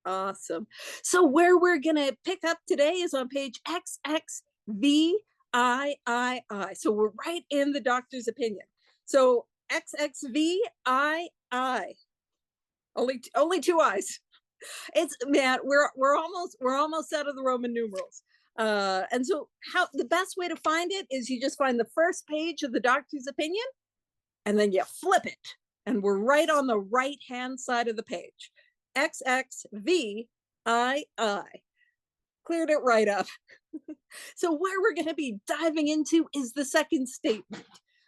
Awesome. So where we're going to pick up today is on page XXVIII. So we're right in the doctor's opinion. So XXVIII. Only two I's. It's man, we're almost out of the Roman numerals. And so how the best way to find it is you just find the first page of the doctor's opinion and then you flip it. And we're right on the right hand side of the page. XXVIII. Cleared it right up. So where we're going to be diving into is the second statement.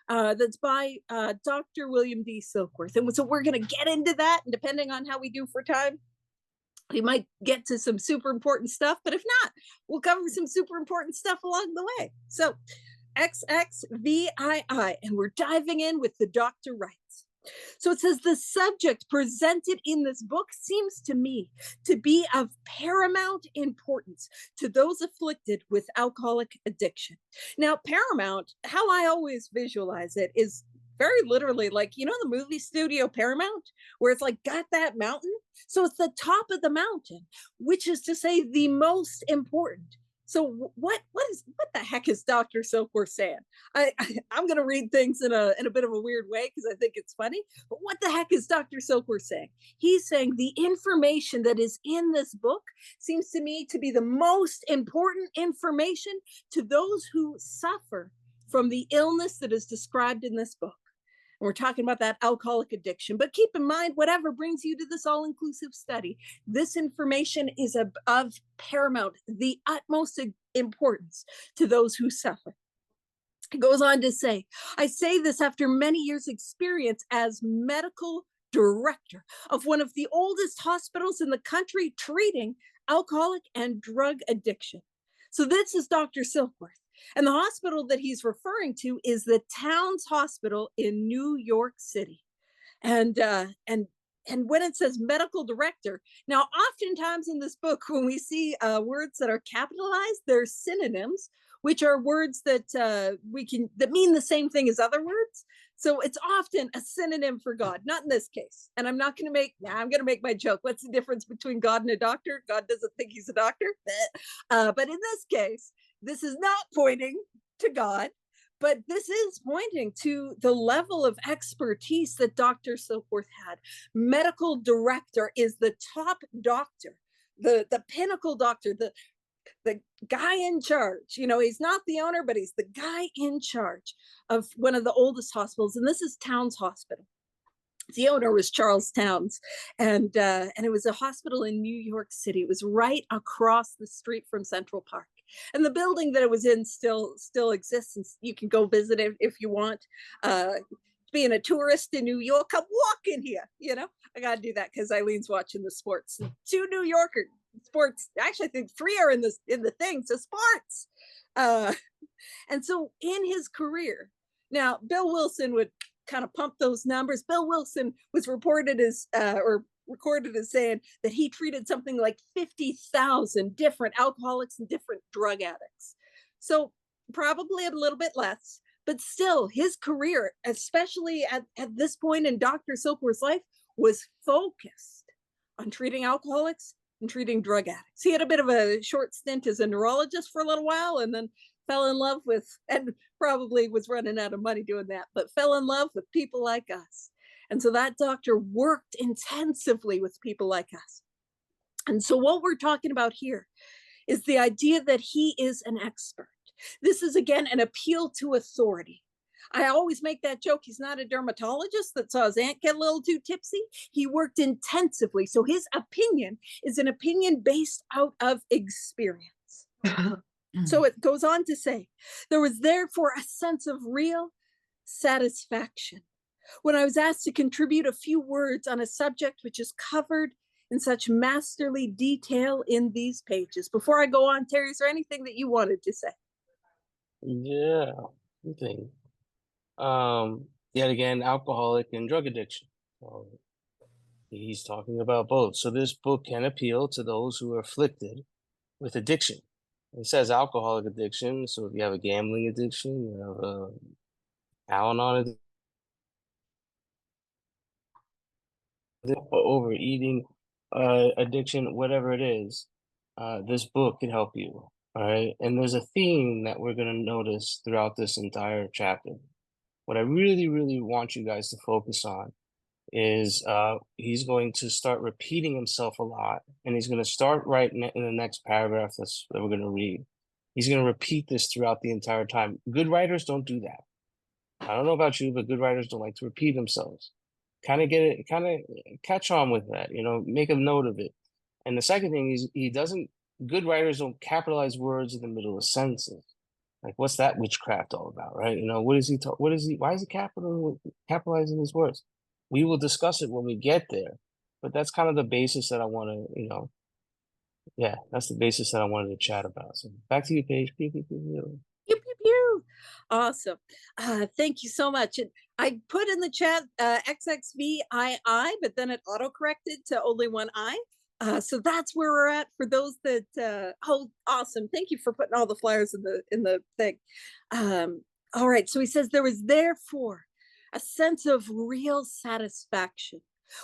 That's by Dr. William D. Silkworth. And so we're going to get into that. And depending on how we do for time, we might get to some super important stuff. But if not, we'll cover some super important stuff along the way. So XXVIII. And we're diving in with the doctor writes. So it says the subject presented in this book seems to me to be of paramount importance to those afflicted with alcoholic addiction. Now, paramount, how I always visualize it is very literally like, you know, the movie studio Paramount, where it's like got that mountain. So it's the top of the mountain, which is to say the most important. So what the heck is Dr. Silkworth saying? I'm going to read things in a bit of a weird way because I think it's funny. But what the heck is Dr. Silkworth saying? He's saying the information that is in this book seems to me to be the most important information to those who suffer from the illness that is described in this book. And we're talking about that alcoholic addiction. But keep in mind, whatever brings you to this all-inclusive study, this information is of paramount, the utmost importance to those who suffer. It goes on to say, I say this after many years' experience as medical director of one of the oldest hospitals in the country treating alcoholic and drug addiction. So this is Dr. Silkworth. And the hospital that he's referring to is the Towns Hospital in New York City. And when it says medical director, now oftentimes in this book, when we see words that are capitalized, they're synonyms, which are words that that mean the same thing as other words. So it's often a synonym for God, not in this case. And I'm going to make my joke. What's the difference between God and a doctor? God doesn't think he's a doctor. But in this case, this is not pointing to God, but this is pointing to the level of expertise that Dr. Silkworth had. Medical director is the top doctor, the pinnacle doctor, the guy in charge. You know, he's not the owner, but he's the guy in charge of one of the oldest hospitals. And this is Towns Hospital. The owner was Charles Towns, and it was a hospital in New York City. It was right across the street from Central Park. And the building that it was in still exists, and you can go visit it if you want. Being a tourist in New York, come walk in here. You know, I got to do that because Eileen's watching the sports. 2 New Yorker sports. Actually, I think 3 are in the thing. So sports. And so in his career, now Bill Wilson would kind of pump those numbers. Bill Wilson was recorded as saying that he treated something like 50,000 different alcoholics and different drug addicts. So probably a little bit less, but still his career, especially at this point in Dr. Silkworth's life, was focused on treating alcoholics and treating drug addicts. He had a bit of a short stint as a neurologist for a little while and then fell in love with, and probably was running out of money doing that, but fell in love with people like us. And so that doctor worked intensively with people like us. And so what we're talking about here is the idea that he is an expert. This is, again, an appeal to authority. I always make that joke. He's not a dermatologist that saw his aunt get a little too tipsy. He worked intensively. So his opinion is an opinion based out of experience. So it goes on to say, there was therefore a sense of real satisfaction when I was asked to contribute a few words on a subject which is covered in such masterly detail in these pages. Before I go on, Terry, is there anything that you wanted to say? Yeah, thing. Yet again, alcoholic and drug addiction. So he's talking about both. So this book can appeal to those who are afflicted with addiction. It says alcoholic addiction. So if you have a gambling addiction, you have Al-Anon addiction, overeating, addiction, whatever it is, this book can help you. All right. And there's a theme that we're going to notice throughout this entire chapter. What I really, really want you guys to focus on is he's going to start repeating himself a lot. And he's going to start right in the next paragraph that we're going to read. He's going to repeat this throughout the entire time. Good writers don't do that. I don't know about you, but good writers don't like to repeat themselves. Kind of get it, kind of catch on with that, make a note of it. And the second thing is he doesn't, good writers don't capitalize words in the middle of sentences. Like, what's that witchcraft all about, right? What is he, why is he capitalizing his words? We will discuss it when we get there. But that's kind of the basis that I want to, yeah, that's the basis that I wanted to chat about. So back to you, Paige. Pew, pew, pew, pew. Pew, pew, pew. Awesome. Thank you so much. And I put in the chat XXVII, but then it auto-corrected to only one I. So that's where we're at for those that, oh, awesome. Thank you for putting all the flyers in the thing. All right. So he says, there was therefore a sense of real satisfaction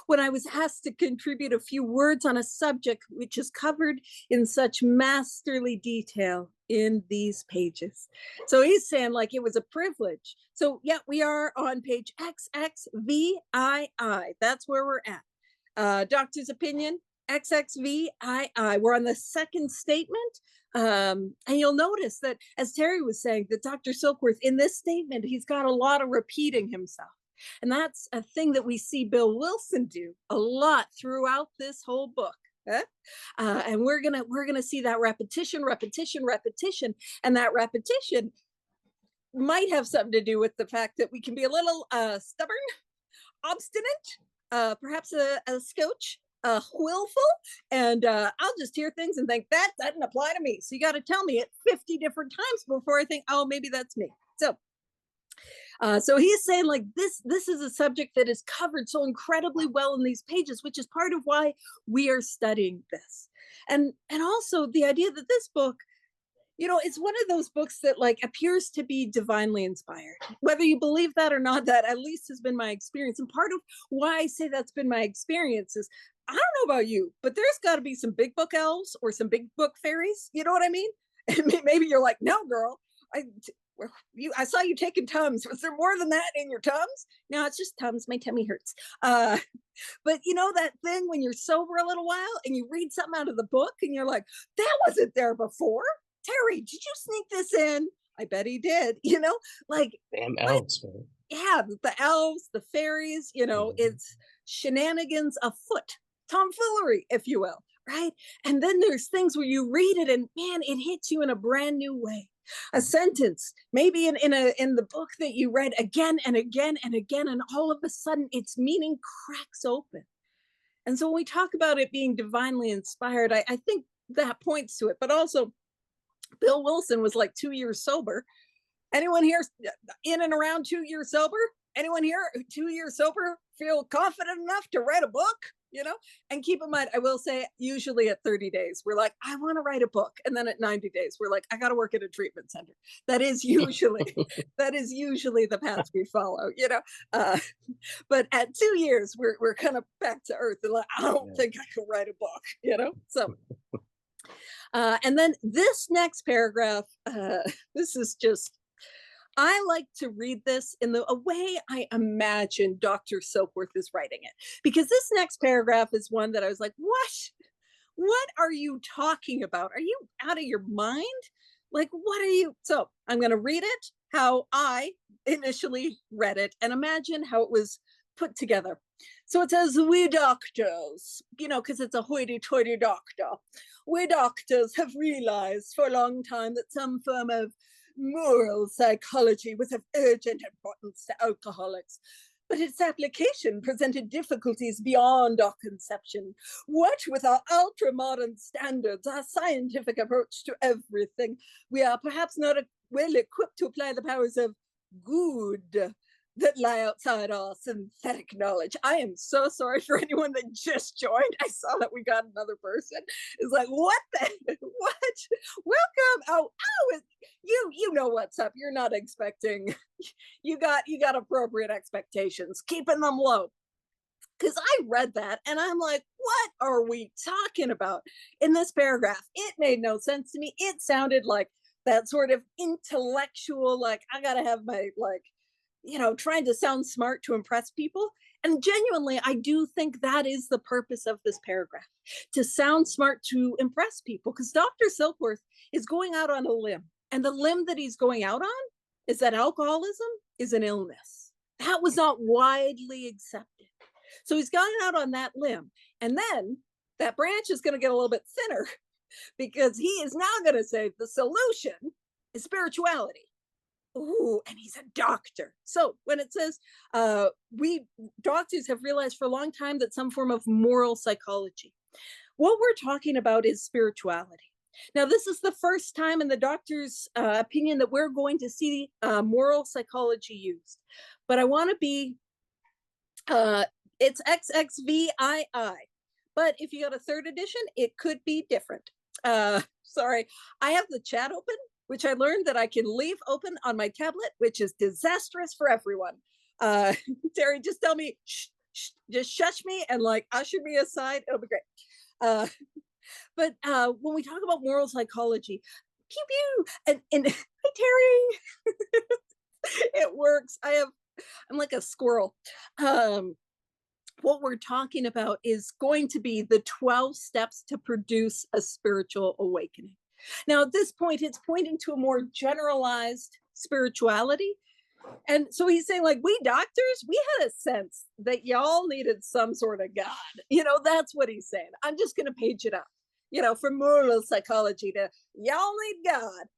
when I was asked to contribute a few words on a subject which is covered in such masterly detail in these pages. So he's saying like it was a privilege. So yeah, we are on page XXVII. That's where we're at. Doctor's opinion, XXVII. We're on the second statement. And you'll notice that, as Terry was saying, that Dr. Silkworth, in this statement, he's got a lot of repeating himself. And that's a thing that we see Bill Wilson do a lot throughout this whole book. And we're gonna see that repetition, and that repetition might have something to do with the fact that we can be a little stubborn, obstinate, perhaps a scotch, willful, and I'll just hear things and think that doesn't apply to me. So you got to tell me it 50 different times before I think, oh, maybe that's me. So he's saying like this is a subject that is covered so incredibly well in these pages, which is part of why we are studying this. And also the idea that this book, it's one of those books that like appears to be divinely inspired. Whether you believe that or not, that at least has been my experience. And part of why I say that's been my experience is, I don't know about you, but there's got to be some big book elves or some big book fairies. You know what I mean? And maybe you're like, no, girl, I saw you taking Tums. Was there more than that in your Tums? No, it's just Tums. My tummy hurts. But that thing when you're sober a little while and you read something out of the book and you're like, that wasn't there before. Terry, did you sneak this in? I bet he did. Like Damn elves, man. Yeah, the elves, the fairies. It's shenanigans afoot, tomfoolery, if you will, right? And then there's things where you read it and man, it hits you in a brand new way. A sentence, maybe in the book that you read again and again and again, and all of a sudden its meaning cracks open. And so when we talk about it being divinely inspired, I think that points to it. But also, Bill Wilson was like 2 years sober. Anyone here in and around 2 years sober? Anyone here 2 years sober feel confident enough to write a book? And keep in mind, I will say, usually at 30 days, we're like, I want to write a book. And then at 90 days, we're like, I got to work at a treatment center. That is usually the path we follow, but at 2 years, we're kind of back to earth and like, I don't think I can write a book, so. And then this next paragraph, this is just, I like to read this in a way I imagine Dr. Silkworth is writing it, because this next paragraph is one that I was like, what are you talking about? Are you out of your mind? Like, what are you? So I'm going to read it how I initially read it and imagine how it was put together. So it says, we doctors, because it's a hoity-toity doctor. We doctors have realized for a long time that some form of moral psychology was of urgent importance to alcoholics, but its application presented difficulties beyond our conception. What with our ultra-modern standards, our scientific approach to everything, we are perhaps not well equipped to apply the powers of good that lie outside our synthetic knowledge. I am so sorry for anyone that just joined. I saw that we got another person. It's like, what? Welcome. Oh, you know what's up. You're not expecting. You got appropriate expectations. Keeping them low. because I read that and I'm like, what are we talking about in this paragraph? It made no sense to me. It sounded like that sort of intellectual, like, I got to have my, like, trying to sound smart to impress people. And genuinely, I do think that is the purpose of this paragraph, to sound smart to impress people. Because Dr. Silkworth is going out on a limb. And the limb that he's going out on is that alcoholism is an illness. That was not widely accepted. So he's gone out on that limb. And then that branch is going to get a little bit thinner because he is now going to say the solution is spirituality. Ooh, and he's a doctor. So when it says we doctors have realized for a long time that some form of moral psychology, what we're talking about is spirituality. Now, this is the first time in the doctor's opinion that we're going to see moral psychology used. But I want to be, it's XXVII. But if you got a third edition, it could be different. Sorry, I have the chat open, which I learned that I can leave open on my tablet, which is disastrous for everyone. Terry, just tell me, shh, shh, just shush me and like usher me aside. It'll be great. But when we talk about moral psychology, pew pew, and hi Terry, it works. I'm like a squirrel. What we're talking about is going to be the 12 steps to produce a spiritual awakening. Now, at this point, it's pointing to a more generalized spirituality. And so he's saying, like, we doctors, we had a sense that y'all needed some sort of God. That's what he's saying. I'm just going to page it up, from moral psychology to y'all need God.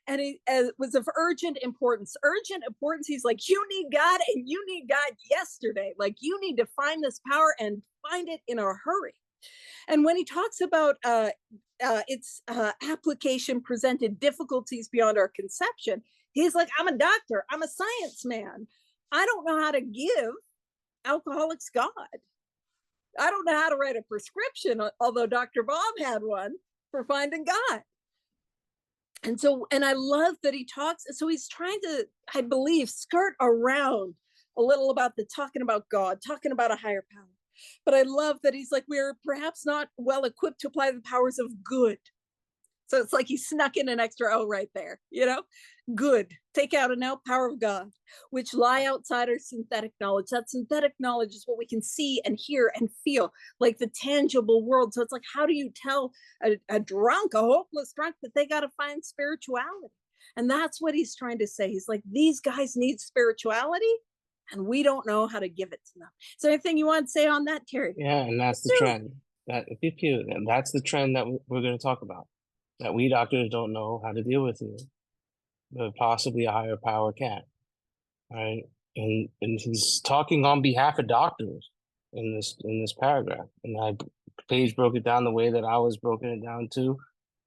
And it was of urgent importance. Urgent importance. He's like, you need God and you need God yesterday. Like, you need to find this power and find it in a hurry. And when he talks about its application presented difficulties beyond our conception, he's like, I'm a doctor. I'm a science man. I don't know how to give alcoholics God. I don't know how to write a prescription, although Dr. Bob had one for finding God. And I love that he talks. So he's trying to, I believe, skirt around a little about the talking about God, talking about a higher power. But I love that he's like, we're perhaps not well equipped to apply the powers of good. So it's like he snuck in an extra O right there, good. Take out an L, power of God, which lie outside our synthetic knowledge. That synthetic knowledge is what we can see and hear and feel, like the tangible world. So it's like, how do you tell a drunk, a hopeless drunk, that they got to find spirituality? And that's what he's trying to say. He's like, these guys need spirituality and we don't know how to give it to them. So anything you want to say on that, Terry? Yeah, and that's the trend. And that's the trend that we're going to talk about. That we doctors don't know how to deal with it, but possibly a higher power can, right? And he's talking on behalf of doctors in this paragraph. And Paige broke it down the way that I was broken it down too.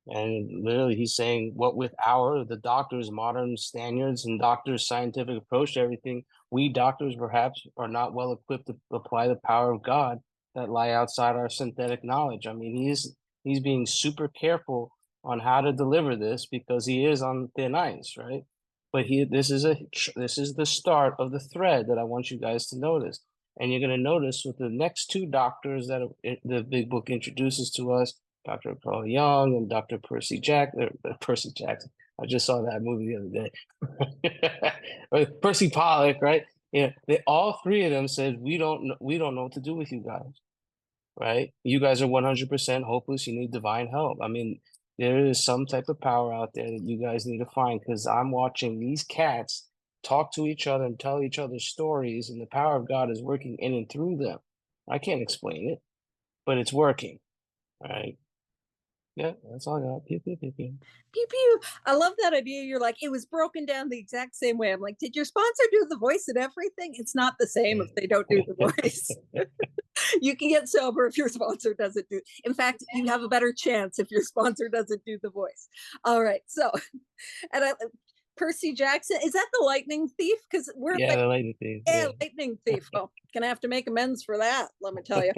And literally, he's saying, what with the doctors' modern standards and doctors' scientific approach to everything, we doctors perhaps are not well equipped to apply the power of God that lie outside our synthetic knowledge. I mean, he's being super careful on how to deliver this because he is on thin ice, right? But this is the start of the thread that I want you guys to notice. And you're going to notice with the next two doctors that the big book introduces to us, Dr. Carl Jung and Dr. Percy Jackson. I just saw that movie the other day. Percy Pollock, right? Yeah, all three of them said, we don't know what to do with you guys, right? You guys are 100% hopeless. You need divine help. I mean, there is some type of power out there that you guys need to find, because I'm watching these cats talk to each other and tell each other stories, and the power of God is working in and through them. I can't explain it, but it's working, right? Yeah, that's all I got. Pew, pew, pew, pew. Pew, pew. I love that idea. You're like, it was broken down the exact same way. I'm like, did your sponsor do the voice and everything? It's not the same if they don't do the voice. You can get sober if your sponsor doesn't do. In fact, you have a better chance if your sponsor doesn't do the voice. All right. So, and Percy Jackson, is that the lightning thief? Because we're the lightning thief. Yeah, lightning thief. Well, gonna have to make amends for that. Let me tell you.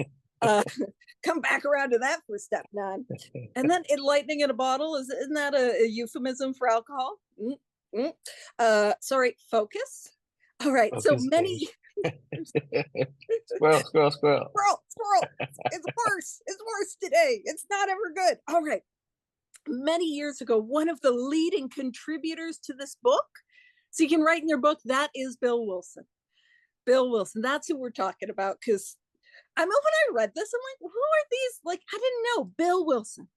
Come back around to that for step 9. And then lightning in a bottle, isn't that a euphemism for alcohol? Sorry, focus. All right. Focus, so many Squirrel, squirrel, squirrel. Squirrel, squirrel. It's worse. It's worse today. It's not ever good. All right. Many years ago, one of the leading contributors to this book, so you can write in your book, that is Bill Wilson. Bill Wilson. That's who we're talking about. Because I mean, when I read this, I'm like, who are these? Like, I didn't know. Bill Wilson.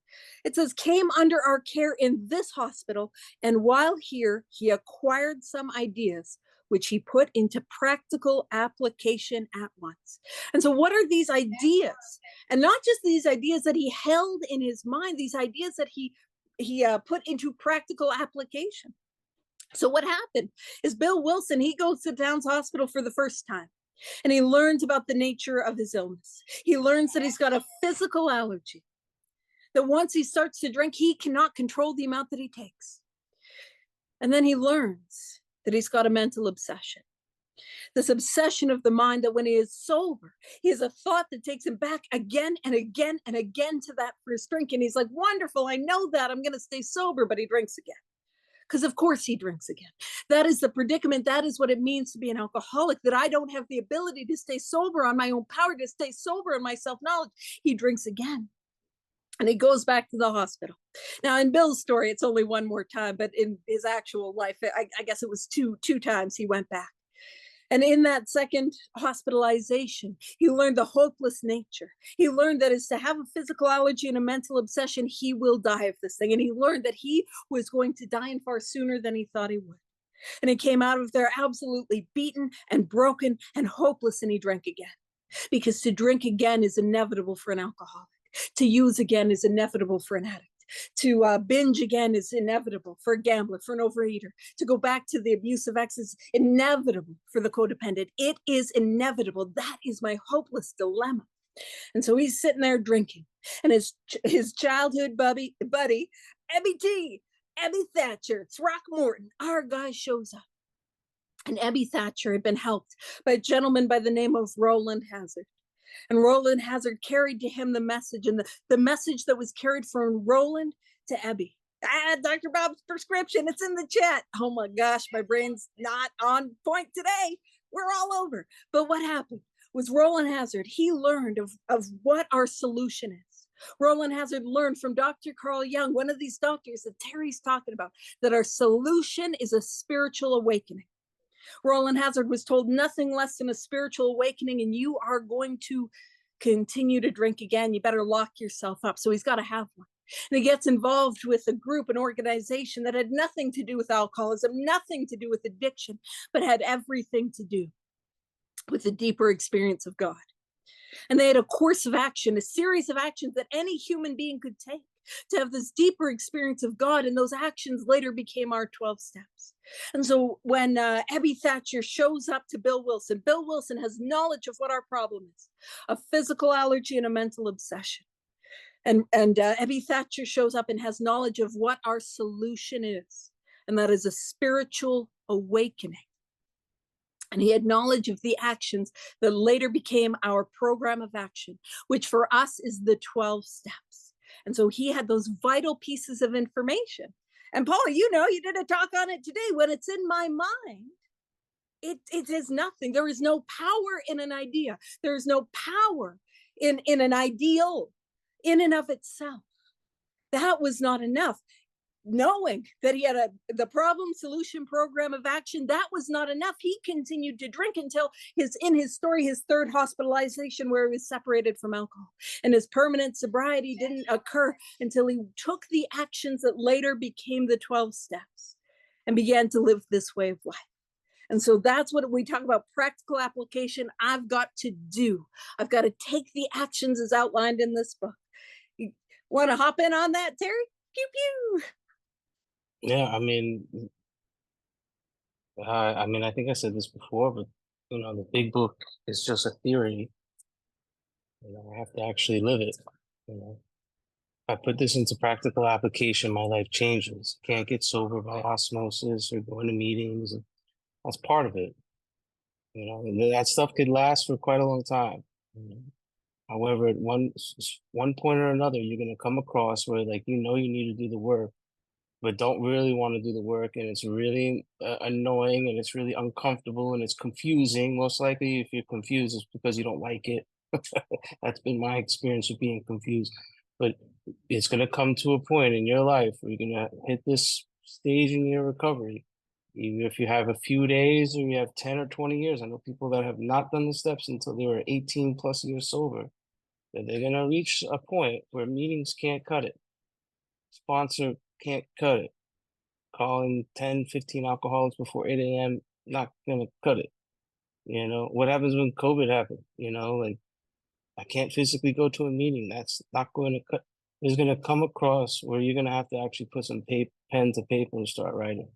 It says, came under our care in this hospital, and while here, he acquired some ideas which he put into practical application at once. And so, what are these ideas? And not just these ideas that he held in his mind, these ideas that he put into practical application. So, what happened is Bill Wilson, he goes to Downs Hospital for the first time. And he learns about the nature of his illness. He learns that he's got a physical allergy, that once he starts to drink, he cannot control the amount that he takes. And then he learns that he's got a mental obsession. This obsession of the mind that when he is sober, he has a thought that takes him back again and again and again to that first drink. And he's like, wonderful, I know that, I'm going to stay sober, but he drinks again. Because of course he drinks again. That is the predicament. That is what it means to be an alcoholic, that I don't have the ability to stay sober on my own power, to stay sober in my self-knowledge. He drinks again. And he goes back to the hospital. Now, in Bill's story, it's only one more time, but in his actual life, I guess it was two times he went back. And in that second hospitalization, he learned the hopeless nature. He learned that is to have a physical allergy and a mental obsession, he will die of this thing. And he learned that he was going to die and far sooner than he thought he would. And he came out of there absolutely beaten and broken and hopeless, and he drank again. Because to drink again is inevitable for an alcoholic. To use again is inevitable for an addict. To binge again is inevitable for a gambler, for an overeater. To go back to the abusive ex is inevitable for the codependent. It is inevitable. That is my hopeless dilemma. And so he's sitting there drinking, and his childhood buddy, Ebby Thatcher, Throckmorton, our guy shows up. And Ebby Thatcher had been helped by a gentleman by the name of Roland Hazard. And Roland Hazard carried to him the message, and the message that was carried from Roland to Ebby. Dr. Bob's prescription, it's in the chat. Oh my gosh, my brain's not on point today. We're all over. But what happened was Roland Hazard, he learned of what our solution is. Roland Hazard learned from Dr. Carl Jung, one of these doctors that Terry's talking about, that our solution is a spiritual awakening. Roland Hazard was told nothing less than a spiritual awakening, and you are going to continue to drink again. You better lock yourself up. So he's got to have one. And he gets involved with a group, an organization that had nothing to do with alcoholism, nothing to do with addiction, but had everything to do with the deeper experience of God. And they had a course of action, a series of actions that any human being could take to have this deeper experience of God. And those actions later became our 12 steps. And so when Ebby Thatcher shows up to Bill Wilson has knowledge of what our problem is, a physical allergy and a mental obsession. And Ebby Thatcher shows up and has knowledge of what our solution is. And that is a spiritual awakening. And he had knowledge of the actions that later became our program of action, which for us is the 12 steps. And so he had those vital pieces of information. And Paula, you did a talk on it today. When it's in my mind, it is nothing. There is no power in an idea. There is no power in an ideal in and of itself. That was not enough. Knowing that he had the problem solution program of action, that was not enough. He continued to drink until in his story, his third hospitalization, where he was separated from alcohol. And his permanent sobriety didn't occur until he took the actions that later became the 12 steps and began to live this way of life. And so that's what we talk about, practical application. I've got to take the actions as outlined in this book. You want to hop in on that, Terry? Pew, pew. Yeah, I think I said this before, but the big book is just a theory. I have to actually live it. If I put this into practical application, my life changes. Can't get sober by osmosis or going to meetings. That's part of it. And that stuff could last for quite a long time. However, at one point or another, you're going to come across where you need to do the work but don't really want to do the work, and it's really annoying, and it's really uncomfortable, and it's confusing. Most likely, if you're confused, it's because you don't like it. That's been my experience with being confused. But it's going to come to a point in your life where you're going to hit this stage in your recovery. Even if you have a few days or you have 10 or 20 years. I know people that have not done the steps until they were 18 plus years sober, that they're going to reach a point where meetings can't cut it. Sponsor can't cut it. Calling 10, 15 alcoholics before 8 a.m., not going to cut it. What happens when COVID happened? Like, I can't physically go to a meeting. That's not going to cut. There's going to come across where you're going to have to actually put some pen to paper and start writing.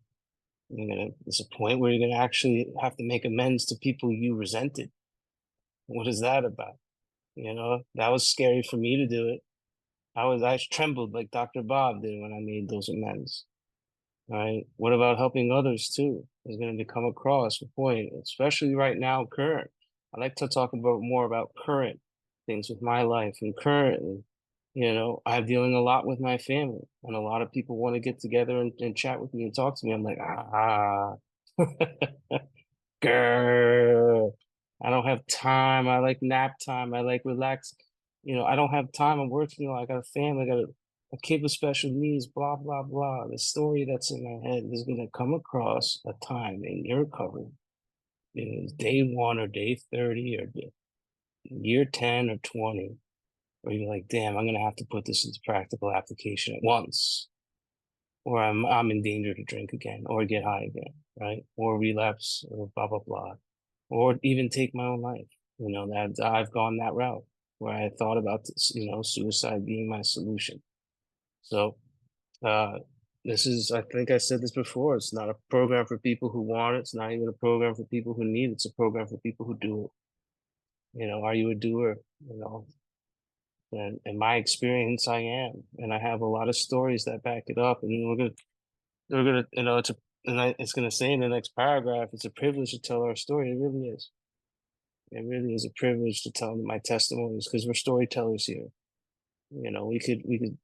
There's a point where you're going to actually have to make amends to people you resented. What is that about? That was scary for me to do it. I trembled like Dr. Bob did when I made those amends. Right? What about helping others too? Is going to come across a point, especially right now, current. I like to talk about more about current things with my life and currently. I'm dealing a lot with my family, and a lot of people want to get together and chat with me and talk to me. I'm like, girl, I don't have time. I like nap time. I like relax. I don't have time. I'm working. I got a family. I got a kid with special needs. Blah blah blah. The story that's in my head is going to come across a time in your recovery. It's day 1 or day 30 or year 10 or 20, where you're like, damn, I'm going to have to put this into practical application at once, or I'm in danger to drink again or get high again, right? Or relapse or blah blah blah, or even take my own life. That I've gone that route where I thought about this, suicide being my solution. So uh, this is, I think I said this before. It's not a program for people who want it. It's not even a program for people who need it. It's a program for people who do it. Are you a doer? And in my experience, I am, and I have a lot of stories that back it up. And we're gonna, it's gonna say in the next paragraph, it's a privilege to tell our story. It really is. It really is a privilege to tell my testimonies because we're storytellers here. We could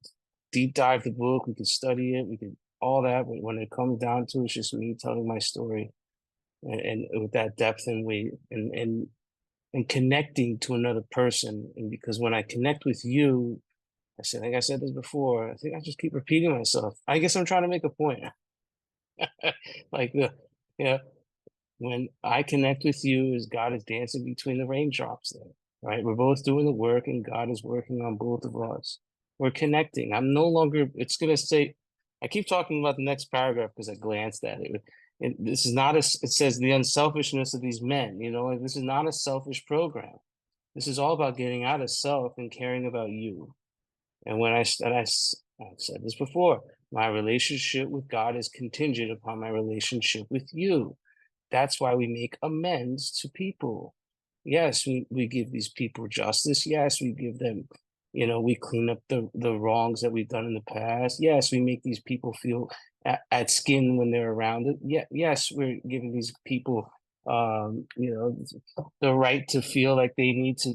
deep dive the book, we could study it, we could all that, but when it comes down to it, it's just me telling my story and with that depth and weight and connecting to another person. And because when I connect with you, think I said this before. I think I just keep repeating myself. I guess I'm trying to make a point. Like yeah, when I connect with you, as God is dancing between the raindrops there, right? We're both doing the work and God is working on both of us. We're connecting. I'm no longer, it's going to say, I keep talking about the next paragraph because I glanced at it. This is not a, it says the unselfishness of these men, like this is not a selfish program. This is all about getting out of self and caring about you. And I've said this before, my relationship with God is contingent upon my relationship with you. That's why we make amends to people. Yes, we give these people justice. Yes, we give them, we clean up the wrongs that we've done in the past. Yes, we make these people feel at skin when they're around it. Yeah, yes, we're giving these people, the right to feel like they need to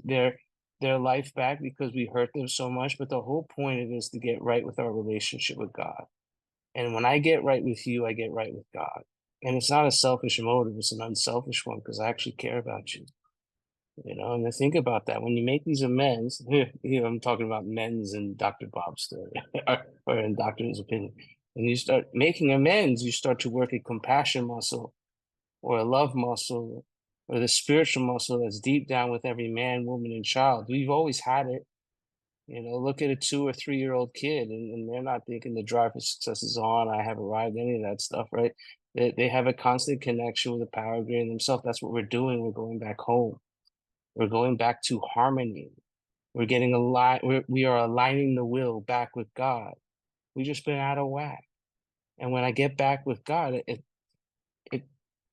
their life back because we hurt them so much. But the whole point of it is to get right with our relationship with God. And when I get right with you, I get right with God. And it's not a selfish motive, it's an unselfish one because I actually care about you. And to think about that, when you make these amends, here I'm talking about men's and Dr. Bob's story, or in Doctor's opinion. When you start making amends, you start to work a compassion muscle or a love muscle or the spiritual muscle that's deep down with every man, woman, and child. We've always had it. Look at a 2 or 3 year old kid, and they're not thinking the drive for success is on. I have arrived, any of that stuff, right? They have a constant connection with the power greater than themselves. That's what we're doing. We're going back home. We're going back to harmony. We're getting aligned. We are aligning the will back with God. We just been out of whack. And when I get back with God, it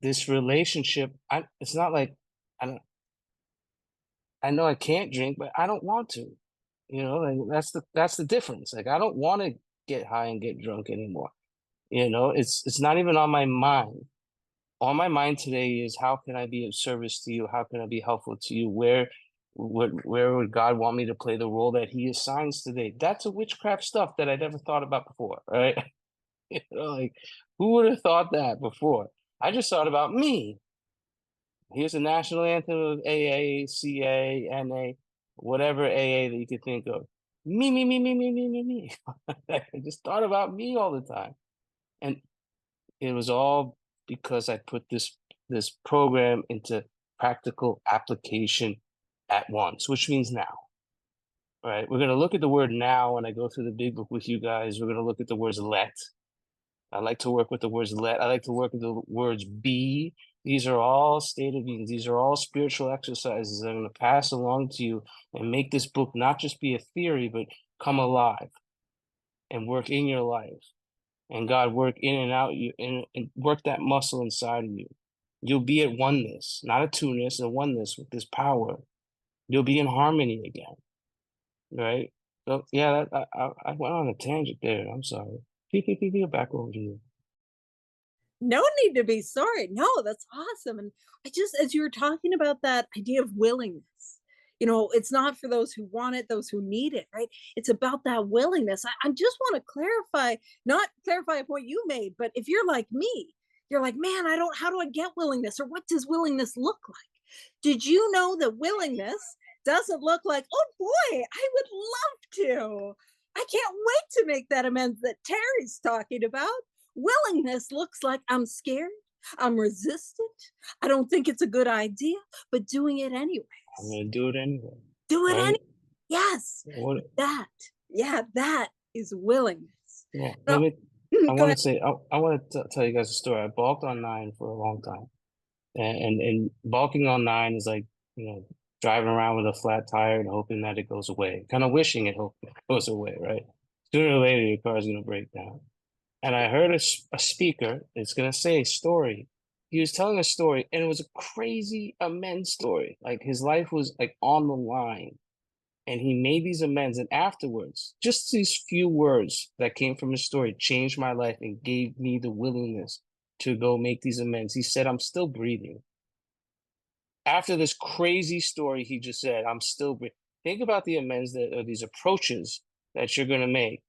this relationship. It's not like I don't. I know I can't drink, but I don't want to. And that's the difference. Like I don't want to get high and get drunk anymore. It's not even on my mind. On my mind today is how can I be of service to you? How can I be helpful to you? Where would God want me to play the role that He assigns today? That's a witchcraft stuff that I never thought about before, right? Like, who would have thought that before? I just thought about me. Here's the national anthem of AA, CA, NA, whatever AA that you could think of. Me. I just thought about me all the time. And it was all because I put this program into practical application at once, which means now. Right? We're going to look at the word now when I go through the big book with you guys. We're going to look at the words let. I like to work with the words let. I like to work with the words be. These are all state of beings. These are all spiritual exercises that I'm going to pass along to you and make this book not just be a theory, but come alive and work in your life. And God work in and out you and work that muscle inside of you. You'll be at oneness, not a two-ness, a oneness with this power. You'll be in harmony again. Right? So yeah, I went on a tangent there. I'm sorry. Back over to you. No need to be sorry. No, that's awesome. And I just, as you were talking about that idea of willingness, it's not for those who want it, those who need it, right? It's about that willingness. I just want to clarify, not clarify a point you made, but if you're like me, you're like, man, how do I get willingness? Or what does willingness look like? Did you know that willingness doesn't look like, oh boy, I would love to. I can't wait to make that amends that Terry's talking about. Willingness looks like I'm scared, I'm resistant, I don't think it's a good idea, but doing it anyways. I'm gonna do it anyway. Do it Right? anyway. Yes. What That. Yeah, that is willingness. yeah. No, I go want ahead. to say I want to tell you guys a story. I balked on nine for a long time. And balking on nine is like, driving around with a flat tire and hoping that it goes away. Kind of wishing it goes away, right? Sooner or later your car is gonna break down. And I heard a speaker, it's going to say story. He was telling a story, and it was a crazy amends story. Like his life was like on the line, and he made these amends. And afterwards, just these few words that came from his story changed my life and gave me the willingness to go make these amends. He said, I'm still breathing. After this crazy story, he just said, I'm still breathing. Think about the amends that are these approaches that you're going to make.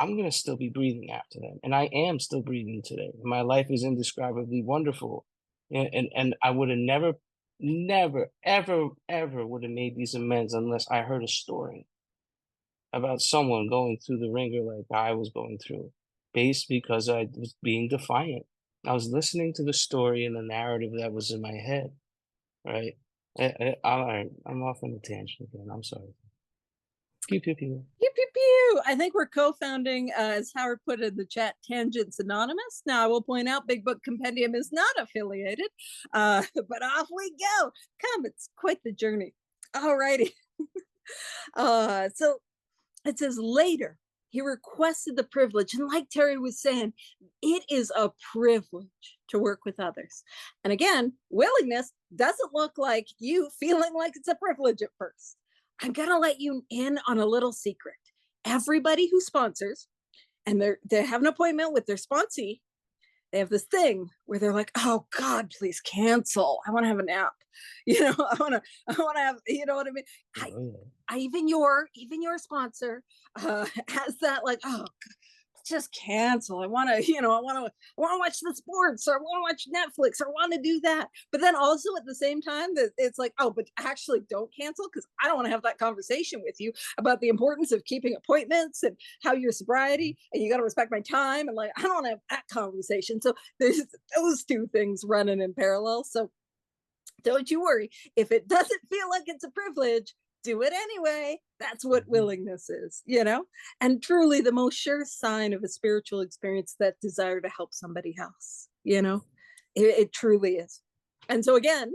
I'm going to still be breathing after them. And I am still breathing today. My life is indescribably wonderful. And I would have never, ever would have made these amends unless I heard a story about someone going through the ringer like I was going through, based because I was being defiant. I was listening to the story and the narrative that was in my head, right? I'm off on a tangent again. I'm sorry. Pew, pew, pew. Pew, pew, pew. I think we're co-founding, as Howard put in the chat, Tangents Anonymous. Now, I will point out Big Book Compendium is not affiliated, but off we go. Come, it's quite the journey. All righty. So it says later, he requested the privilege. And like Terry was saying, it is a privilege to work with others. And again, willingness doesn't look like you feeling like it's a privilege at first. I'm going to let you in on a little secret. Everybody who sponsors, and they have an appointment with their sponsee, they have this thing where they're like, oh God, please cancel. I want to have a nap. I want to have, you know what I mean? Even your sponsor has that like, oh, just cancel. I want to, I want to watch the sports, or I want to watch Netflix, or I want to do that. But then also at the same time, that it's like, oh, but actually don't cancel, because I don't want to have that conversation with you about the importance of keeping appointments and how your sobriety, and you got to respect my time. And like, I don't want to have that conversation. So there's those two things running in parallel. So don't you worry. If it doesn't feel like it's a privilege, do it anyway. That's what willingness is, and truly the most sure sign of a spiritual experience, that desire to help somebody else, it truly is. And so again,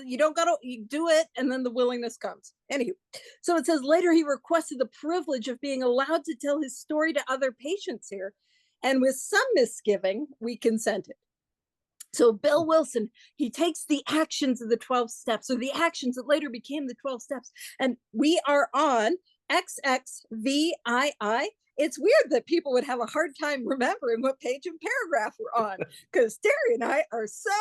you don't gotta, you do it, and then the willingness comes. Anywho, so it says later he requested the privilege of being allowed to tell his story to other patients here, and with some misgiving, we consented. So Bill Wilson, he takes the actions of the 12 steps, or the actions that later became the 12 steps. And we are on XXVII. It's weird that people would have a hard time remembering what page and paragraph we're on, because Terry and I are so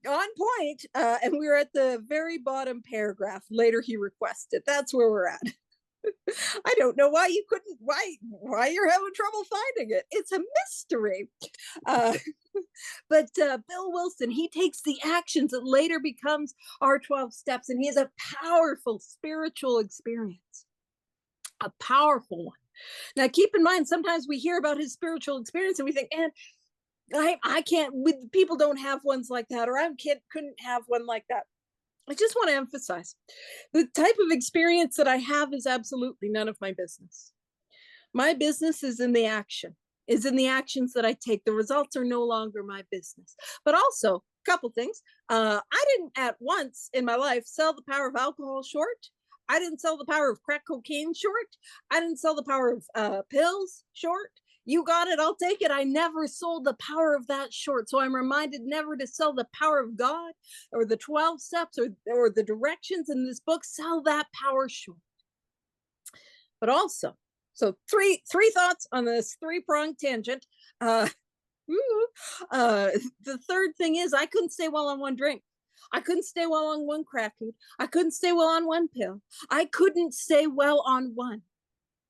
on point. And we're at the very bottom paragraph. Later he requested. That's where we're at. I don't know why you couldn't, why you're having trouble finding it. It's a mystery. Uh, but Bill Wilson, he takes the actions that later becomes our 12 steps, and he has a powerful spiritual experience, a powerful one. Now, keep in mind, sometimes we hear about his spiritual experience and we think, and I can't, with people don't have ones like that, or I couldn't have one like that. I just want to emphasize the type of experience that I have is absolutely none of my business. My business is in the action, is in the actions that I take. The results are no longer my business. But also, a couple things. I didn't at once in my life sell the power of alcohol short. I didn't sell the power of crack cocaine short. I didn't sell the power of pills short. You got it, I'll take it. I never sold the power of that short. So I'm reminded never to sell the power of God or the 12 steps or the directions in this book. Sell that power short. But also, so three thoughts on this three-pronged tangent. Uh, the third thing is I couldn't stay well on one drink. I couldn't stay well on one crack food. I couldn't stay well on one pill. I couldn't stay well on one.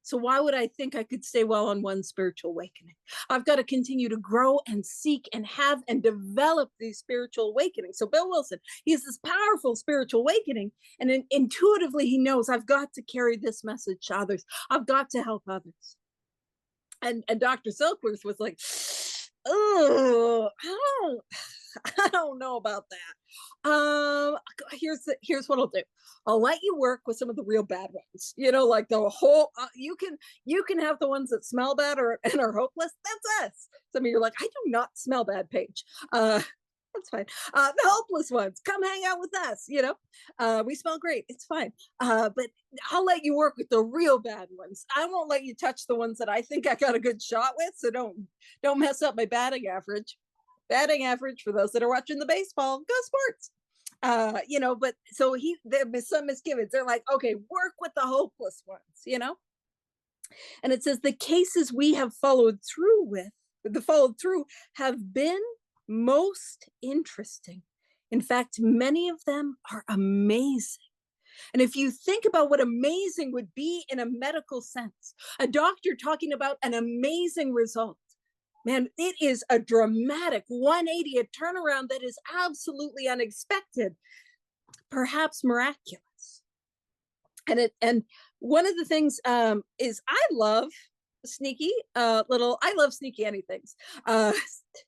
So why would I think I could stay well on one spiritual awakening? I've got to continue to grow and seek and have and develop these spiritual awakenings. So Bill Wilson, he has this powerful spiritual awakening, and intuitively he knows I've got to carry this message to others. I've got to help others. And Dr. Silkworth was like, oh, I don't know about that. Here's what I'll do. I'll let you work with some of the real bad ones. You know, like the whole. You can have the ones that smell bad and are hopeless. That's us. Some of you are like, I do not smell bad, Paige. That's fine. The hopeless ones, come hang out with us. You know, we smell great. It's fine. But I'll let you work with the real bad ones. I won't let you touch the ones that I think I got a good shot with. So don't mess up my batting average. Batting average for those that are watching the baseball. Go Sports. You know, but so there's some misgivings. They're like, okay, work with the hopeless ones, you know? And it says the cases we have followed through have been most interesting. In fact, many of them are amazing. And if you think about what amazing would be in a medical sense, a doctor talking about an amazing result, man, it is a dramatic 180, a turnaround that is absolutely unexpected, perhaps miraculous. And one of the things is I love sneaky I love sneaky anythings.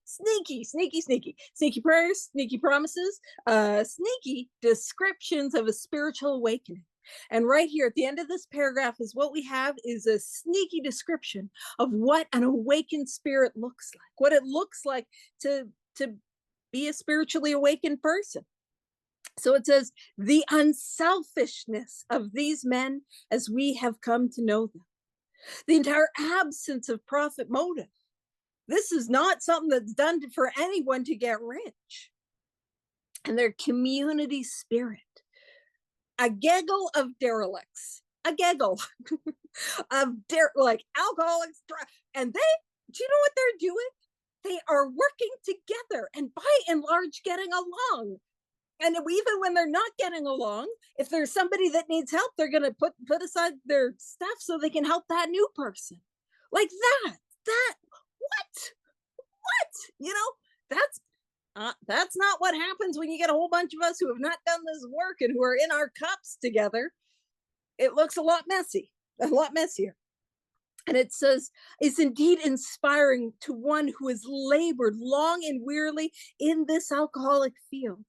Sneaky prayers, sneaky promises, sneaky descriptions of a spiritual awakening. And right here at the end of this paragraph is what we have is a sneaky description of what an awakened spirit looks like, what it looks like to be a spiritually awakened person. So it says, the unselfishness of these men as we have come to know them, the entire absence of profit motive. This is not something that's done for anyone to get rich. And their community spirit, a gaggle of derelicts, a gaggle of like alcoholics, and do you know what they're doing? They are working together and by and large getting along. And even when they're not getting along, if there's somebody that needs help, they're going to put aside their stuff so they can help that new person. Like that, what? You know, that's not what happens when you get a whole bunch of us who have not done this work and who are in our cups together. It looks a lot messier. And it says, it's indeed inspiring to one who has labored long and wearily in this alcoholic field.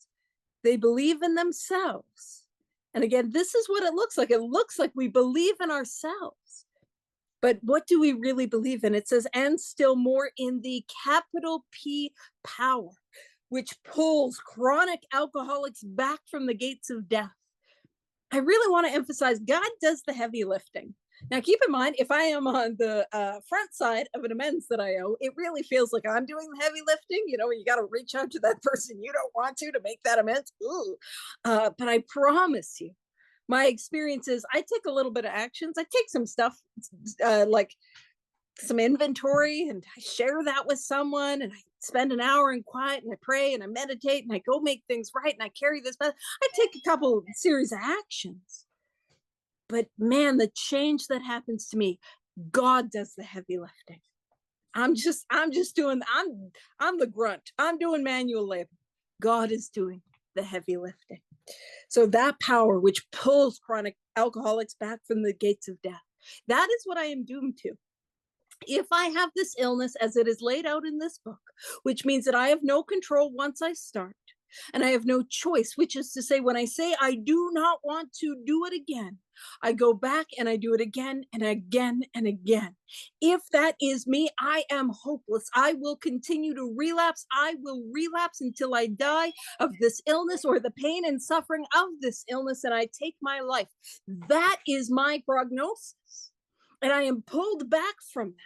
They believe in themselves. And again, this is what it looks like. It looks like we believe in ourselves. But what do we really believe in? It says, and still more in the capital P power, which pulls chronic alcoholics back from the gates of death. I really want to emphasize God does the heavy lifting. Now, keep in mind, if I am on the front side of an amends that I owe, it really feels like I'm doing the heavy lifting. You know, you got to reach out to that person you don't want to make that amends. But I promise you, my experience is I take a little bit of actions. I take some stuff like some inventory and I share that with someone and I spend an hour in quiet and I pray and I meditate and I go make things right and I carry this. I take a couple series of actions. But man, the change that happens to me, God does the heavy lifting. I'm just doing I'm the grunt. I'm doing manual labor. God is doing the heavy lifting. So that power which pulls chronic alcoholics back from the gates of death, that is what I am doomed to. If I have this illness as it is laid out in this book, which means that I have no control once I start, and I have no choice, which is to say, when I say I do not want to do it again, I go back and I do it again and again and again. If that is me, I am hopeless. I will continue to relapse. I will relapse until I die of this illness or the pain and suffering of this illness, and I take my life. That is my prognosis. And I am pulled back from that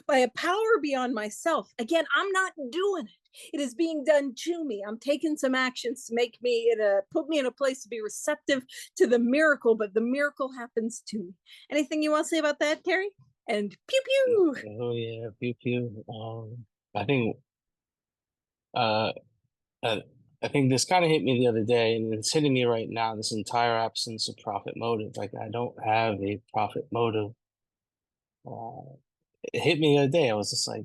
by a power beyond myself. Again, I'm not doing it. It is being done to me. I'm taking some actions to make me put me in a place to be receptive to the miracle, but the miracle happens to me. Anything you want to say about that, Terry? And pew pew. Oh yeah, pew pew. I think uh, uh I think this kind of hit me the other day, and it's hitting me right now. This entire absence of profit motive. Like I don't have a profit motive. Uh, it hit me the other day. I was just like,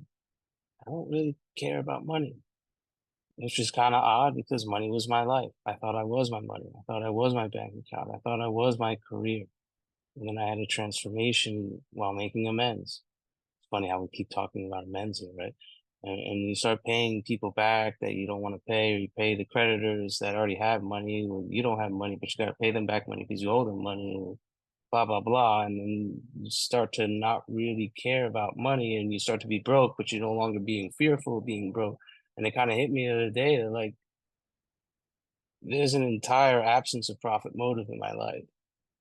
I don't really care about money, which is kind of odd because money was my life. I thought I was my money. I thought I was my bank account. I thought I was my career. And then I had a transformation while making amends. It's funny how we keep talking about amends here, right? And you start paying people back that you don't want to pay, or you pay the creditors that already have money. Well, you don't have money, but you got to pay them back money because you owe them money, blah, blah, blah. And then you start to not really care about money and you start to be broke, but you're no longer being fearful of being broke. And it kind of hit me the other day that like, there's an entire absence of profit motive in my life.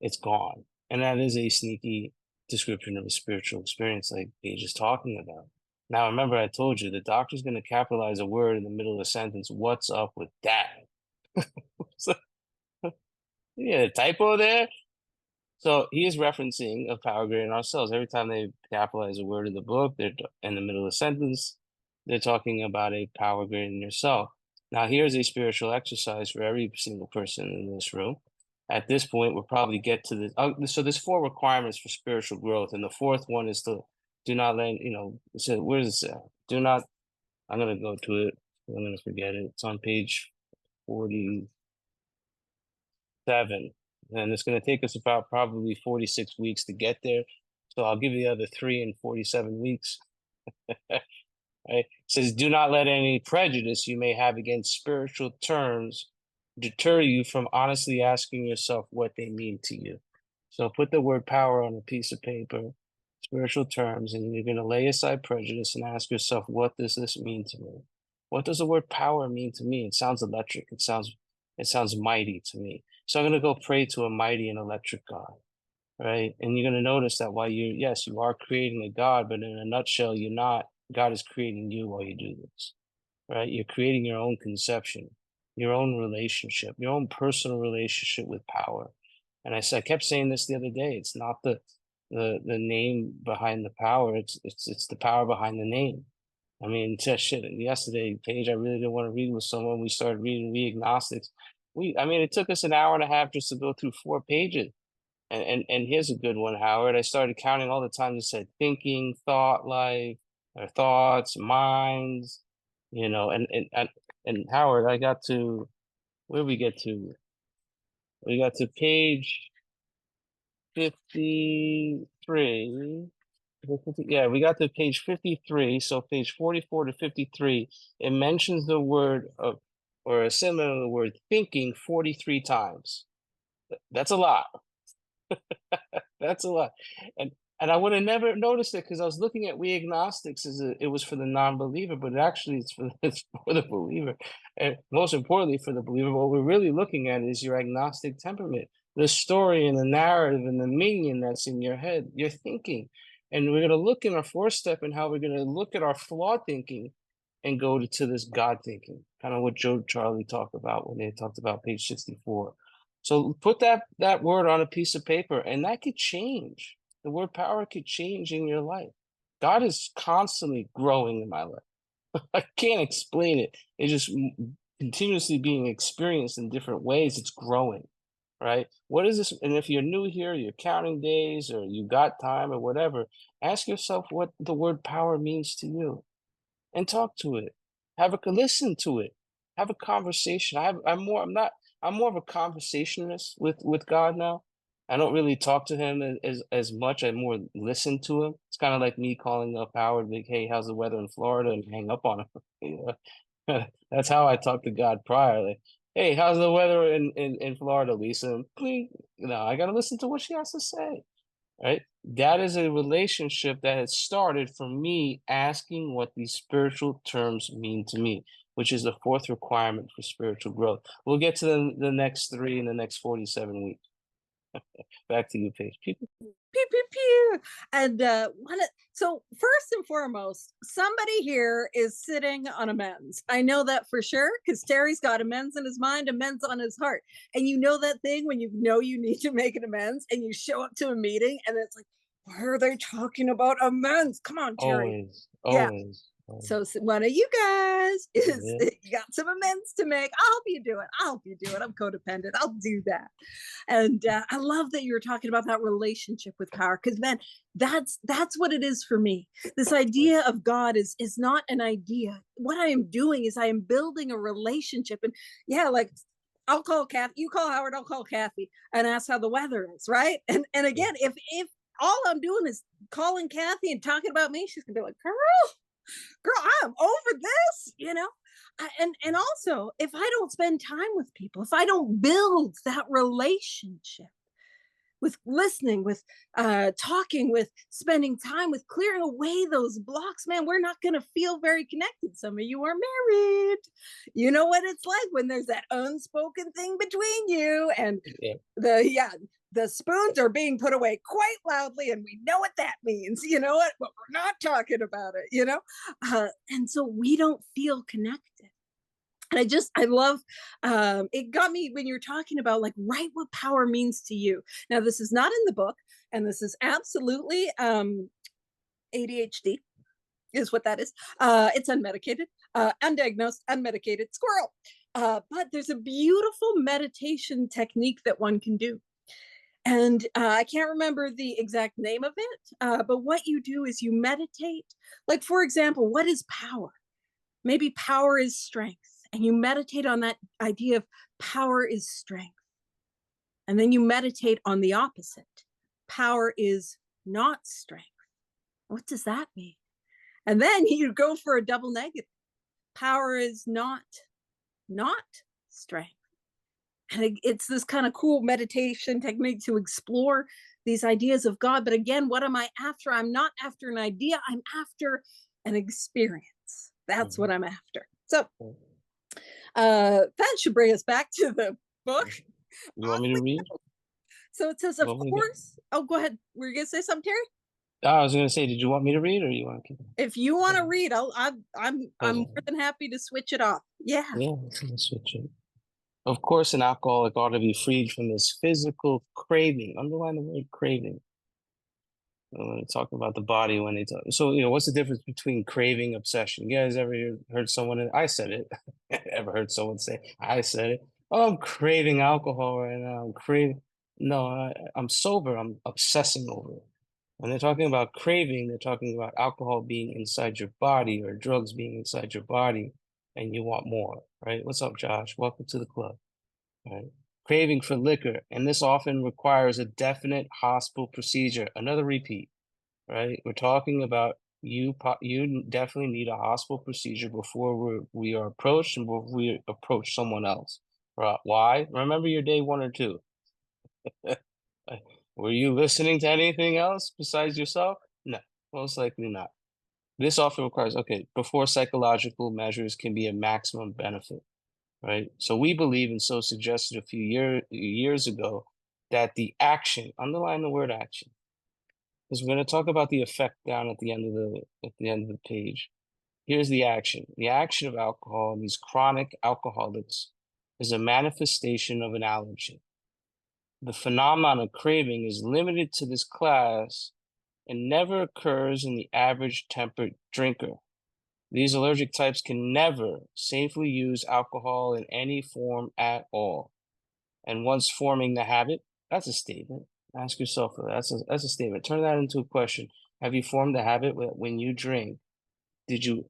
It's gone. And that is a sneaky description of a spiritual experience like Paige is talking about. Now, remember, I told you the doctor's going to capitalize a word in the middle of a sentence. What's up with that? So, yeah, a typo there. So he is referencing a power greater than ourselves. Every time they capitalize a word in the book, they're in the middle of a sentence, they're talking about a power greater than yourself. Now, here's a spiritual exercise for every single person in this room. At this point, we'll probably get to the. So there's 4 requirements for spiritual growth, and the 4th one is to do not let So where does it say? Do not. I'm gonna go to it. I'm gonna forget it. It's on page 47. And it's going to take us about probably 46 weeks to get there. So I'll give you the other 3 in 47 weeks. Right? It says, do not let any prejudice you may have against spiritual terms deter you from honestly asking yourself what they mean to you. So put the word power on a piece of paper, spiritual terms, and you're going to lay aside prejudice and ask yourself, what does this mean to me? What does the word power mean to me? It sounds electric. It sounds mighty to me. So I'm going to go pray to a mighty and electric God, right? And you're going to notice that while yes, you are creating a God, but in a nutshell, you're not. God is creating you while you do this, right? You're creating your own conception, your own relationship, your own personal relationship with power. And I kept saying this the other day. It's not the name behind the power. It's the power behind the name. I mean, shit. Yesterday, Paige, I really didn't want to read with someone. We started reading We Agnostics. I mean, it took us an hour and a half just to go through 4 pages. And here's a good one, Howard. I started counting all the times it said thinking, thought life, or thoughts, minds, and Howard, I got to where we get to? We got to page 53. Yeah, we got to page 53. So page 44 to 53, it mentions the word of, or a similar word, thinking 43 times. That's a lot. That's a lot. And and I would have never noticed it because I was looking at We Agnostics as it was for the non-believer, but actually it's for the believer. And most importantly for the believer, what we're really looking at is your agnostic temperament, the story and the narrative and the meaning that's in your head, your thinking. And we're going to look in our 4th step and how we're going to look at our flawed thinking and go to this God thinking, kind of what Joe Charlie talked about when they talked about page 64. So put that word on a piece of paper, and that could change. The word power could change in your life. God is constantly growing in my life. I can't explain it. It's just continuously being experienced in different ways. It's growing. right? What is this? And if you're new here, you're counting days or you got time or whatever, ask yourself what the word power means to you and talk to it. Listen to it. Have a conversation. I'm more of a conversationalist with God now. I don't really talk to him as much. I more listen to him. It's kind of like me calling up Howard, like, "Hey, how's the weather in Florida?" and hang up on him. You know? That's how I talk to God prior. Like, "Hey, how's the weather in Florida, Lisa?" And I got to listen to what she has to say, right? That is a relationship that has started from me asking what these spiritual terms mean to me, which is the fourth requirement for spiritual growth. We'll get to the next three in the next 47 weeks. Back to you, Paige. People. Pew pew pew. And so first and foremost, somebody here is sitting on amends. I know that for sure because Terry's got amends in his mind, amends on his heart. And you know that thing when you know you need to make an amends and you show up to a meeting and it's like, why are they talking about amends? Come on, Terry. Always, Yeah. always, always. So one of you guys is Yeah. you got some amends to make. I'll help you do it. I'll help you do it. I'm codependent. I'll do that. And I love that you were talking about that relationship with power because man, that's what it is for me. This idea of God is not an idea. What I am doing is I am building a relationship. And yeah, like I'll call Kathy, you call Howard, I'll call Kathy and ask how the weather is, right? And again, if all I'm doing is calling Kathy and talking about me, she's gonna be like, girl, I'm over this, you know. And also, if I don't spend time with people, if I don't build that relationship with listening, with talking, with spending time, with clearing away those blocks, man, we're not going to feel very connected. Some of you are married. You know what it's like when there's that unspoken thing between you, and Yeah. the spoons are being put away quite loudly, and we know what that means. You know what? But we're not talking about it. And so we don't feel connected. And I love it got me when you're talking about like write what power means to you. Now this is not in the book, and this is absolutely ADHD is what that is. It's unmedicated, undiagnosed, unmedicated squirrel. But there's a beautiful meditation technique that one can do. And I can't remember the exact name of it, but what you do is you meditate. Like, for example, what is power? Maybe power is strength. And you meditate on that idea of power is strength. And then you meditate on the opposite. Power is not strength. What does that mean? And then you go for a double negative. Power is not strength. And it's this kind of cool meditation technique to explore these ideas of God. But again, what am I after? I'm not after an idea. I'm after an experience. That's what I'm after. So that should bring us back to the book. You want me to read? So it says, You of want me to course. Oh, go ahead. Were you gonna say something, Terry? I was gonna say, did you want me to read or you want to keep If you want to read, I'm more it? than happy to switch it off. Yeah. Yeah, let's switch it. Of course, an alcoholic ought to be freed from this physical craving. Underline the word craving. When they talk about the body, when they talk, so what's the difference between craving, obsession? You guys ever heard someone? I said it. Ever heard someone say, "I said it"? Oh, I'm craving alcohol right now. I'm craving. No, I'm sober. I'm obsessing over it. When they're talking about craving, they're talking about alcohol being inside your body or drugs being inside your body, and you want more, right? What's up, Josh? Welcome to the club. Right? Craving for liquor, and this often requires a definite hospital procedure. Another repeat, right? We're talking about you definitely need a hospital procedure before we are approached and before we approach someone else. Right? Why? Remember your day one or two. Were you listening to anything else besides yourself? No, most likely not. This often requires, okay, before psychological measures can be a maximum benefit, right? So we believe, and so suggested a few years ago, that the action, underline the word action, because we're going to talk about the effect down at the end of the page. Here's the action. The action of alcohol in these chronic alcoholics is a manifestation of an allergy. The phenomenon of craving is limited to this class and never occurs in the average temperate drinker. These allergic types can never safely use alcohol in any form at all. And once forming the habit, that's a statement. Ask yourself that. That's a statement. Turn that into a question. Have you formed the habit when you drink?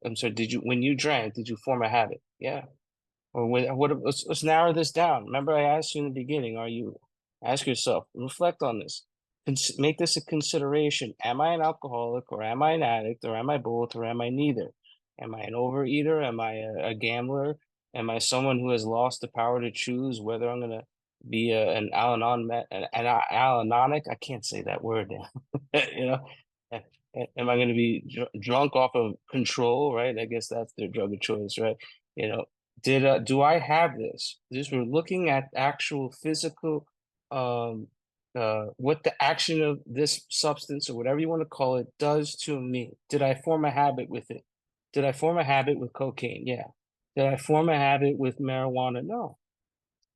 I'm sorry, when you drank, did you form a habit? Yeah. Or let's narrow this down. Remember, I asked you in the beginning, ask yourself, reflect on this. Make this a consideration. Am I an alcoholic or am I an addict or am I both or am I neither? Am I an overeater? Am I a gambler? Am I someone who has lost the power to choose whether I'm going to be an Al-Anonic? I can't say that word now. You know, am I going to be drunk off of control? Right? I guess that's their drug of choice, right? You know, do I have this? This we're looking at actual physical, um, what the action of this substance or whatever you want to call it does to me. Did I form a habit with it? Did I form a habit with cocaine? Yeah. Did I form a habit with marijuana? No,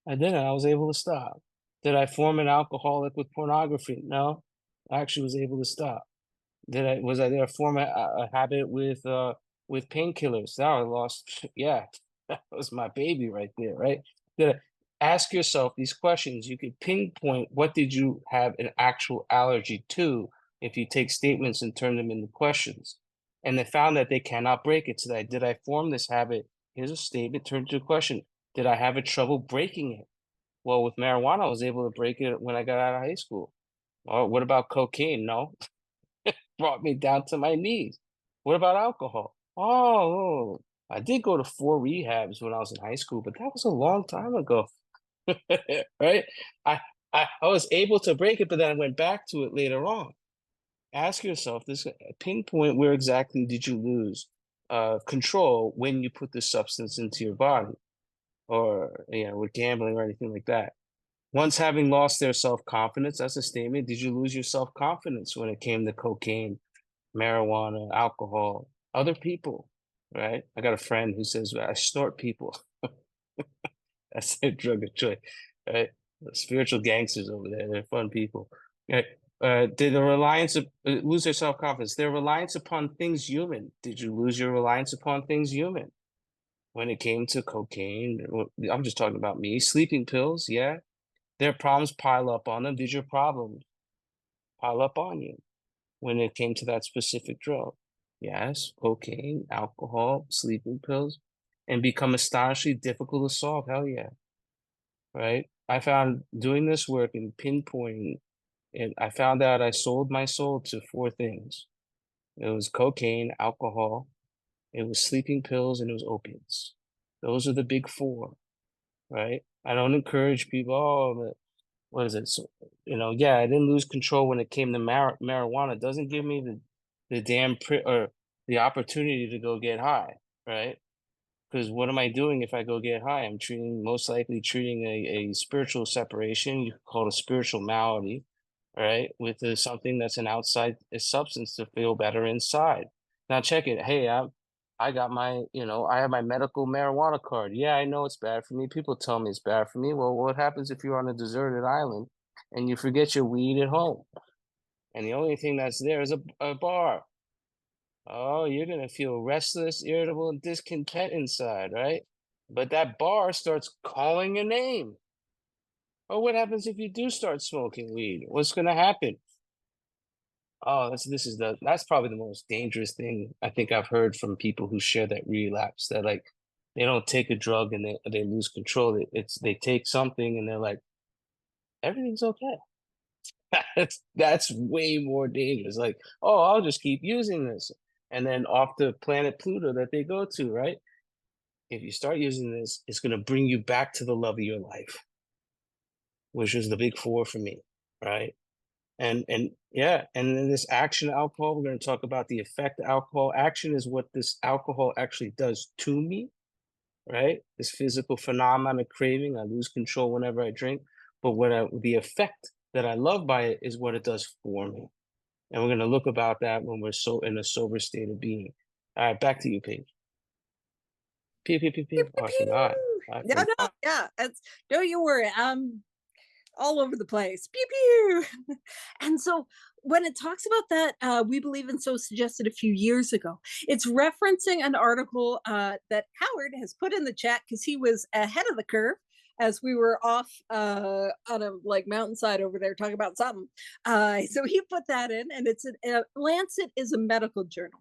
I didn't. I was able to stop. Did I form an alcoholic with pornography? No, I actually was able to stop. Did I form a habit with painkillers? Now I lost. Yeah, that was my baby right there, right? Did I, ask yourself these questions. You could pinpoint what did you have an actual allergy to if you take statements and turn them into questions. And they found that they cannot break it. So that did I form this habit? Here's a statement turned to a question. Did I have a trouble breaking it? Well, with marijuana, I was able to break it when I got out of high school. Or what about cocaine? No, brought me down to my knees. What about alcohol? Oh, I did go to 4 rehabs when I was in high school, but that was a long time ago, right? I, I was able to break it, but then I went back to it later on. Ask yourself this: pinpoint where exactly did you lose control when you put this substance into your body, or with gambling or anything like that. Once having lost their self-confidence, that's a statement. Did you lose your self-confidence when it came to cocaine, marijuana, alcohol, other people, right? I got a friend who says, I snort people. That's their drug of choice, right? The spiritual gangsters over there, they're fun people. Right? Did the reliance of lose their self-confidence? Their reliance upon things human. Did you lose your reliance upon things human? When it came to cocaine, I'm just talking about me. Sleeping pills, yeah. Their problems pile up on them. Did your problems pile up on you when it came to that specific drug? Yes, cocaine, alcohol, sleeping pills, and become astonishingly difficult to solve. Hell yeah, right? I found doing this work and pinpointing, and I found out I sold my soul to four things. It was cocaine, alcohol, it was sleeping pills, and it was opiates. Those are the big four, right? I don't encourage people, oh, what is it? So, yeah, I didn't lose control when it came to marijuana. It doesn't give me the damn or the opportunity to go get high, right? Because what am I doing if I go get high? I'm most likely treating a spiritual separation. You could call it a spiritual malady, right? With something that's an outside a substance to feel better inside. Now check it. Hey, I got I have my medical marijuana card. Yeah, I know it's bad for me. People tell me it's bad for me. Well, what happens if you're on a deserted island and you forget your weed at home? And the only thing that's there is a bar. Oh, you're gonna feel restless, irritable, and discontent inside, right? But that bar starts calling your name. Oh, what happens if you do start smoking weed? What's gonna happen? Oh, that's probably the most dangerous thing I think I've heard from people who share that relapse. That like they don't take a drug and they lose control. They take something and they're like everything's okay. That's way more dangerous. Like, oh, I'll just keep using this. And then off the planet Pluto that they go to, right? If you start using this, it's going to bring you back to the love of your life, which is the big four for me, right? And yeah, and then this action alcohol, we're going to talk about the effect of alcohol. Action is what this alcohol actually does to me, right? This physical phenomenon of craving, I lose control whenever I drink. But the effect that I love by it is what it does for me. And we're going to look about that when we're so in a sober state of being. All right, back to you, Paige. Pew, pew, pew, Pew, pew. Oh, pew, I forgot. pew. I No, no, forgot. yeah, it's don't you worry. I'm all over the place. Pew pew. And so when it talks about that, we believe in so suggested a few years ago. It's referencing an article that Howard has put in the chat because he was ahead of the curve. as we were off on a like mountainside over there talking about something. So he put that in, and it's Lancet is a medical journal.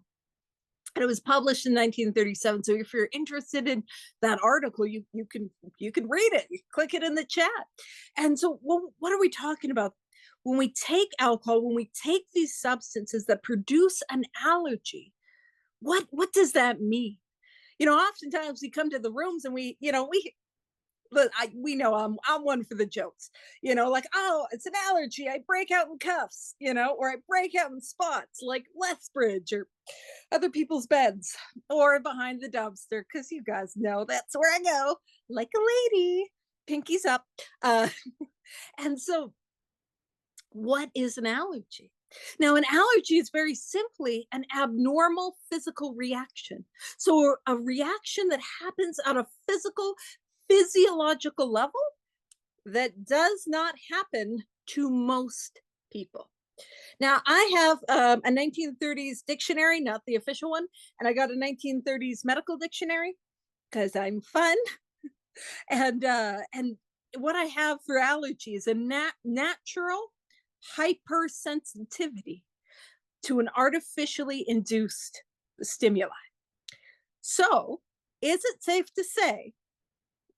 And it was published in 1937. So if you're interested in that article, you can read it. You click it in the chat. And so, well, what are we talking about? When we take alcohol, when we take these substances that produce an allergy, what does that mean? Oftentimes we come to the rooms and we know I'm one for the jokes, like, oh, it's an allergy. I break out in cuffs, or I break out in spots like Lethbridge or other people's beds or behind the dumpster, because you guys know that's where I go, like a lady, pinkies up. Uh, and so, what is an allergy? Now, an allergy is very simply an abnormal physical reaction. So, a reaction that happens on a physiological level that does not happen to most people. Now, I have a 1930s dictionary, not the official one, and I got a 1930s medical dictionary because I'm fun. And what I have for allergy is a natural hypersensitivity to an artificially induced stimuli. So, is it safe to say?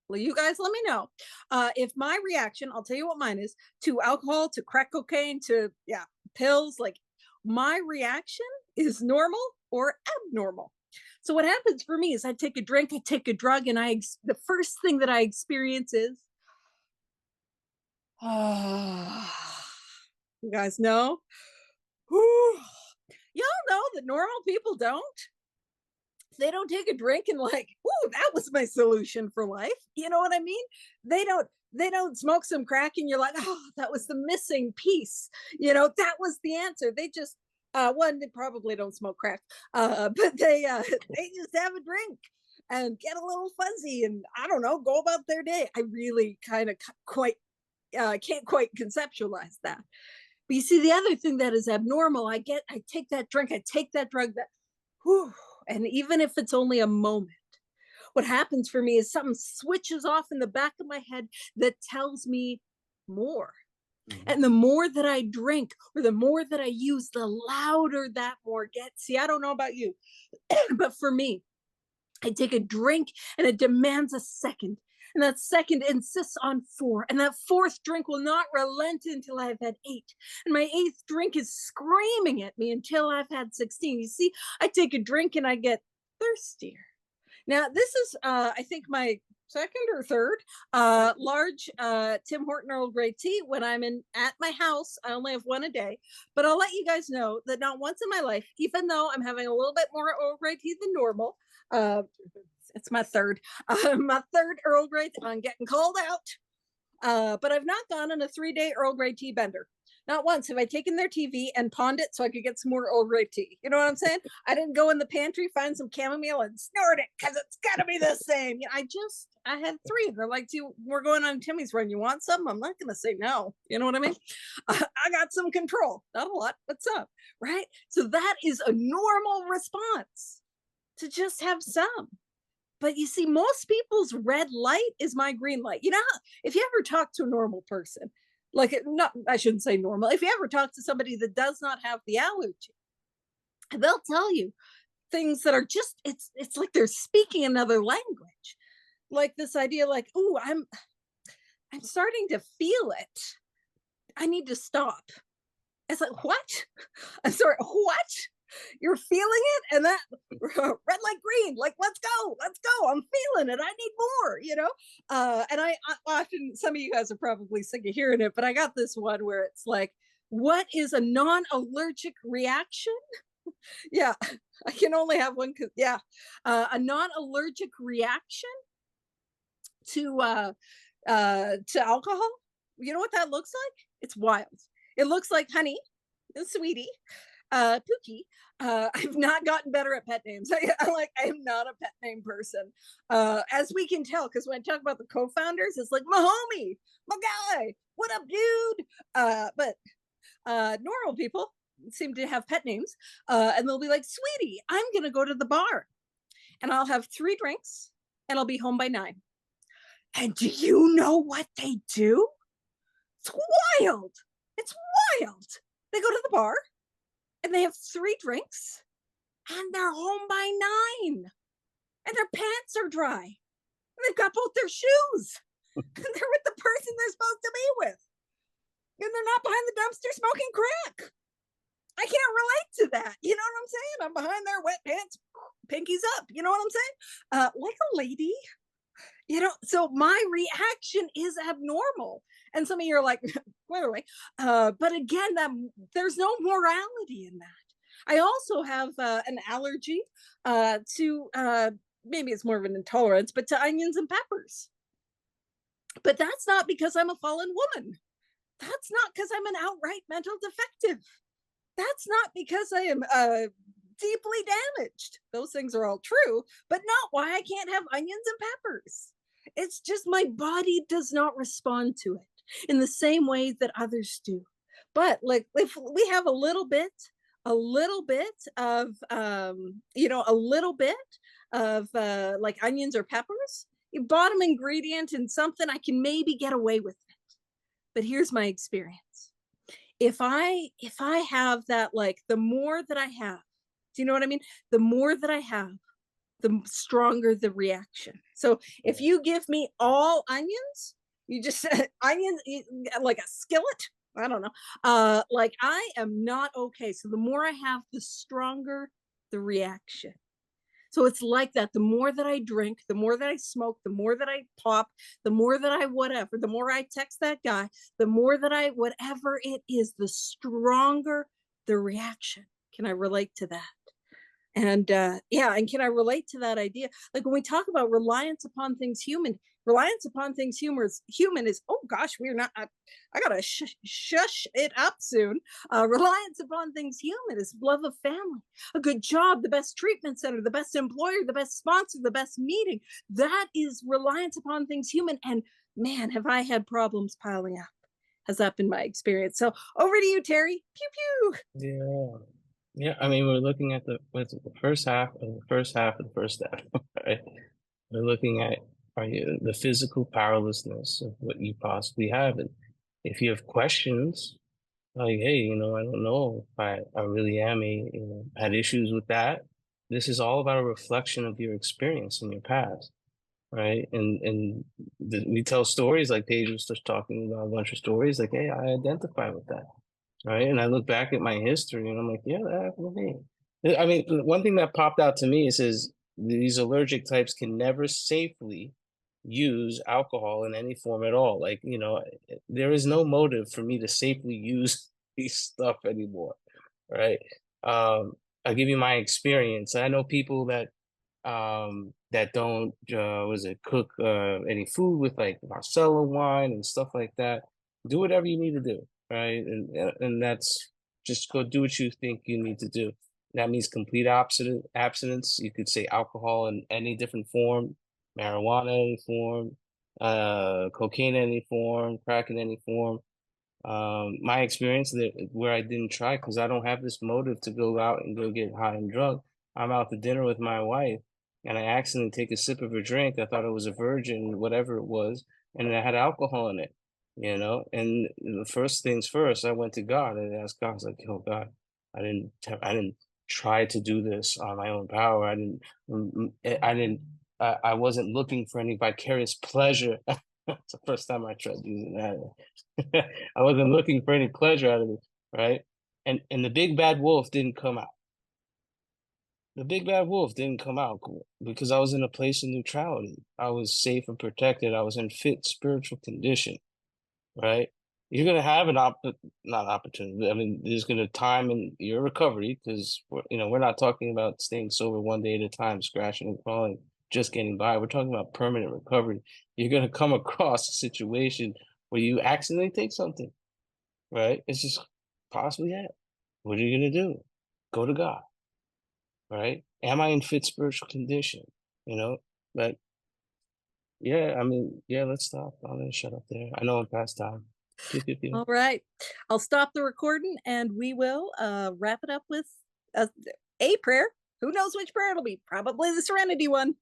Well, you guys let me know if my reaction, I'll tell you what mine is, to alcohol, to crack cocaine, to, yeah, pills, like, my reaction is normal or abnormal. So what happens for me is I take a drink, I take a drug, and the first thing that I experience is, you guys know, y'all know that normal people don't. They don't take a drink and like, ooh, that was my solution for life. You know what I mean? They don't smoke some crack and you're like, oh, that was the missing piece. That was the answer. They just one, they probably don't smoke crack, but they just have a drink and get a little fuzzy and, I don't know, go about their day. I really kind of quite can't quite conceptualize that. But you see, the other thing that is abnormal, I take that drink, I take that drug, whew, and even if it's only a moment, what happens for me is something switches off in the back of my head that tells me more. Mm-hmm. And the more that I drink or the more that I use, the louder that more gets. See, I don't know about you, but for me, I take a drink and it demands a second. And that second insists on four. And that fourth drink will not relent until I've had eight. And my eighth drink is screaming at me until I've had 16. You see, I take a drink and I get thirstier. Now, this is, I think, my second or third large Tim Horton Earl Grey tea when I'm at my house. I only have one a day. But I'll let you guys know that not once in my life, even though I'm having a little bit more Earl Grey tea than normal, it's my third Earl Grey. I'm getting called out. But I've not gone on a 3-day Earl Grey tea bender. Not once have I taken their TV and pawned it so I could get some more Earl Grey tea. You know what I'm saying? I didn't go in the pantry, find some chamomile and snort it because it's got to be the same. I had 3. They're like, we're going on Timmy's run. You want some? I'm not going to say no. You know what I mean? I got some control. Not a lot, but some, right? So that is a normal response to just have some. But you see, most people's red light is my green light. If you ever talk to a normal person, I shouldn't say normal. If you ever talk to somebody that does not have the allergy, they'll tell you things that are just, it's like they're speaking another language. Like this idea, like, ooh, I'm starting to feel it. I need to stop. It's like, what? I'm sorry, what? You're feeling it, and that red light green, like, let's go, I'm feeling it, I need more. And I often, some of you guys are probably sick of hearing it, but I got this one where it's like, what is a non-allergic reaction? Yeah, I can only have one, because a non-allergic reaction to alcohol. You know what that looks like? It's wild. It looks like honey and sweetie, Pookie. I've not gotten better at pet names. I am not a pet name person, as we can tell, because when I talk about the co-founders, it's like, my homie, my guy, what up, dude? But normal people seem to have pet names, and they'll be like, sweetie, I'm gonna go to the bar, and I'll have 3 drinks, and I'll be home by 9. And do you know what they do? It's wild. It's wild. They go to the bar and they have 3 drinks and they're home by 9 and their pants are dry and they've got both their shoes and they're with the person they're supposed to be with and they're not behind the dumpster smoking crack. I can't relate to that. You know what I'm saying? I'm behind their wet pants, pinkies up. You know what I'm saying? Like a lady, so my reaction is abnormal. And some of you are like, clearly. But again, there's no morality in that. I also have an allergy to, maybe it's more of an intolerance, but to onions and peppers. But that's not because I'm a fallen woman. That's not because I'm an outright mental defective. That's not because I am deeply damaged. Those things are all true, but not why I can't have onions and peppers. It's just my body does not respond to it in the same way that others do. But like if we have a little bit of a little bit of like onions or peppers, your bottom ingredient in something, I can maybe get away with it. But here's my experience. If I have that, like the more that I have, do you know what I mean? The more that I have, the stronger the reaction. So if you give me all onions, you just onions like a skillet. I don't know. Like I am not okay. So the more I have, the stronger the reaction. So it's like that. The more that I drink, the more that I smoke, the more that I pop, the more that I whatever, the more I text that guy, the more that I whatever it is, the stronger the reaction. Can I relate to that? And yeah, and can I relate to that idea? Like when we talk about reliance upon things human, reliance upon things human is, oh gosh, we're not, I gotta shush it up soon. Reliance upon things human is love of family, a good job, the best treatment center, the best employer, the best sponsor, the best meeting. That is reliance upon things human. And man, have I had problems piling up. Has that been my experience? So over to you, Terry. Pew pew. Yeah. Yeah, I mean, we're looking at the first half of the first half of the first step, right? We're looking at the physical powerlessness of what you possibly have. And if you have questions, like, hey, I don't know if I really am had issues with that. This is all about a reflection of your experience in your past, right? And we tell stories like Paige was just talking about a bunch of stories, like, hey, I identify with that, right? And I look back at my history and I'm like, yeah, that happened to me. I mean, one thing that popped out to me is these allergic types can never safely use alcohol in any form at all. Like, there is no motive for me to safely use these stuff anymore, right? I'll give you my experience. I know people that don't was it cook any food with like Marcella wine and stuff like that. Do whatever you need to do, right? And that's just go do what you think you need to do. That means complete abstinence. You could say alcohol in any different form, marijuana in any form, cocaine in any form, crack in any form. My experience where I didn't try because I don't have this motive to go out and go get high and drunk. I'm out to dinner with my wife and I accidentally take a sip of her drink. I thought it was a virgin, whatever it was, and it had alcohol in it, And the first things first, I went to God and asked God, I was like, "Oh God, I didn't try to do this on my own power. I wasn't looking for any vicarious pleasure." It's the first time I tried using that. I wasn't looking for any pleasure out of it, right? And the big bad wolf didn't come out. The big bad wolf didn't come out because I was in a place of neutrality. I was safe and protected. I was in fit spiritual condition, right? You're gonna have not opportunity. I mean, there's gonna time in your recovery because we're not talking about staying sober one day at a time, scratching and crawling, just getting by. We're talking about permanent recovery. You're gonna come across a situation where you accidentally take something, right? It's just possibly that. What are you gonna do? Go to God, right? Am I in fit spiritual condition? You know, but yeah, I mean, yeah, let's stop. I'm gonna shut up there. I know I'm past time. Pew, pew, pew. All right. I'll stop the recording and we will wrap it up with a, a prayer. Who knows which prayer it'll be? Probably the Serenity one.